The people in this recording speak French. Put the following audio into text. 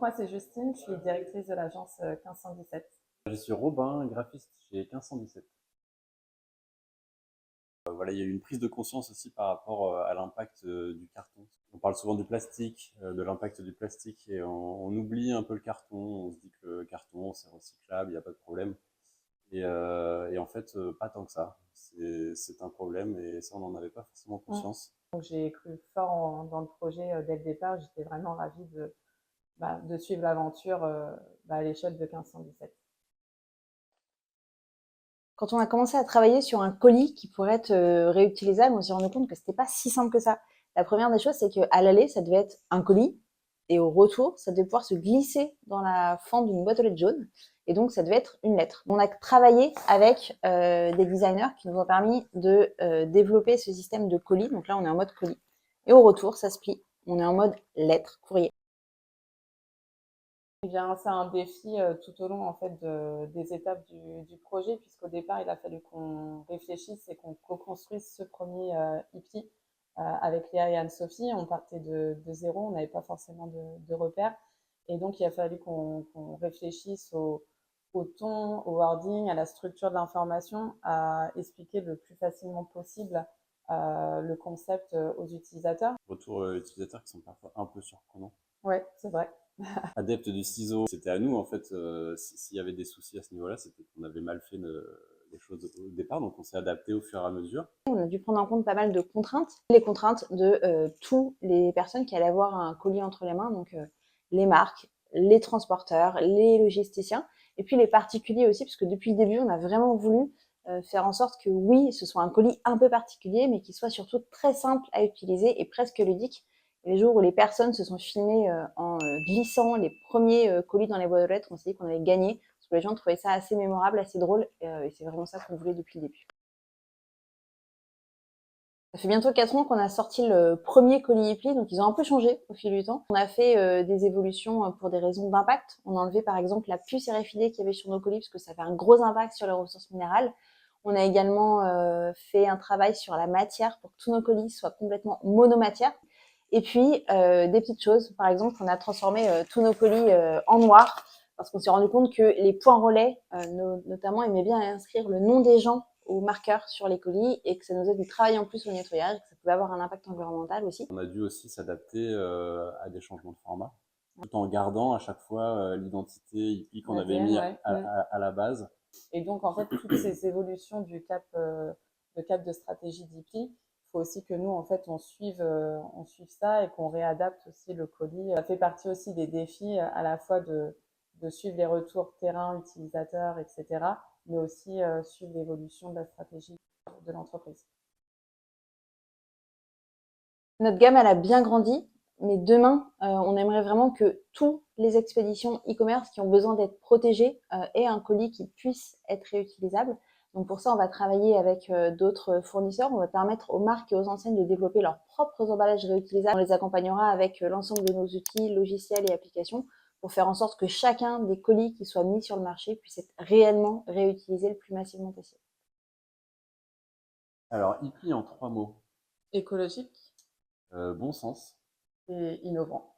Moi, c'est Justine, je suis directrice de l'agence 1517. Je suis Robin, graphiste chez 1517. Voilà, il y a eu une prise de conscience aussi par rapport à l'impact du carton. On parle souvent du plastique, de l'impact du plastique, et on oublie un peu le carton. On se dit que le carton, c'est recyclable, il n'y a pas de problème. Et en fait, pas tant que ça. C'est un problème et ça, on n'en avait pas forcément conscience. Donc, j'ai cru fort dans le projet dès le départ. J'étais vraiment ravie de suivre l'aventure à l'échelle de 1517. Quand on a commencé à travailler sur un colis qui pourrait être réutilisable, on s'est rendu compte que c'était pas si simple que ça. La première des choses, c'est qu'à l'aller, ça devait être un colis, et au retour, ça devait pouvoir se glisser dans la fente d'une boîte aux lettres jaune, et donc ça devait être une lettre. On a travaillé avec des designers qui nous ont permis de développer ce système de colis. Donc là, on est en mode colis. Et au retour, ça se plie. On est en mode lettre, courrier. Eh bien, c'est un défi tout au long en fait des étapes du projet, puisqu'au départ, il a fallu qu'on réfléchisse et qu'on co-construise ce premier hippie avec Léa et Anne-Sophie. On partait de zéro, on n'avait pas forcément de repères. Et donc, il a fallu qu'on réfléchisse au ton, au wording, à la structure de l'information, à expliquer le plus facilement possible le concept aux utilisateurs. Retour utilisateurs qui sont parfois un peu surprenants. Ouais, c'est vrai. Adepte du ciseau, c'était à nous en fait. S'il y avait des soucis à ce niveau-là, c'était qu'on avait mal fait les choses au départ, donc on s'est adapté au fur et à mesure. On a dû prendre en compte pas mal de contraintes. Les contraintes de toutes les personnes qui allaient avoir un colis entre les mains, donc les marques, les transporteurs, les logisticiens, et puis les particuliers aussi, parce que depuis le début, on a vraiment voulu faire en sorte que oui, ce soit un colis un peu particulier, mais qui soit surtout très simple à utiliser et presque ludique. Et les jours où les personnes se sont filmées en glissant les premiers colis dans les boîtes aux lettres, on s'est dit qu'on avait gagné, parce que les gens trouvaient ça assez mémorable, assez drôle, et c'est vraiment ça qu'on voulait depuis le début. Ça fait bientôt 4 ans qu'on a sorti le premier colis Hippie, donc ils ont un peu changé au fil du temps. On a fait des évolutions pour des raisons d'impact. On a enlevé par exemple la puce RFID qu'il y avait sur nos colis parce que ça fait un gros impact sur les ressources minérales. On a également fait un travail sur la matière pour que tous nos colis soient complètement monomatières. Et puis des petites choses, par exemple on a transformé tous nos colis en noir parce qu'on s'est rendu compte que les points relais notamment aimaient bien inscrire le nom des gens aux marqueurs sur les colis et que ça nous faisait du travail en plus au nettoyage, que ça pouvait avoir un impact environnemental aussi. On a dû aussi s'adapter à des changements de format, tout en gardant à chaque fois l'identité hippie qu'on avait mis à la base. Et donc, en fait, toutes ces évolutions du cap de stratégie d'IPI, il faut aussi que nous, en fait, on suive ça et qu'on réadapte aussi le colis. Ça fait partie aussi des défis à la fois de suivre les retours terrain, utilisateurs, etc., mais aussi suivre l'évolution de la stratégie de l'entreprise. Notre gamme, elle a bien grandi, mais demain, on aimerait vraiment que toutes les expéditions e-commerce qui ont besoin d'être protégées aient un colis qui puisse être réutilisable. Donc pour ça, on va travailler avec d'autres fournisseurs. On va permettre aux marques et aux enseignes de développer leurs propres emballages réutilisables. On les accompagnera avec l'ensemble de nos outils, logiciels et applications pour faire en sorte que chacun des colis qui soient mis sur le marché puisse être réellement réutilisé le plus massivement possible. Alors, hippie en 3 mots. Écologique Bon sens. et innovant.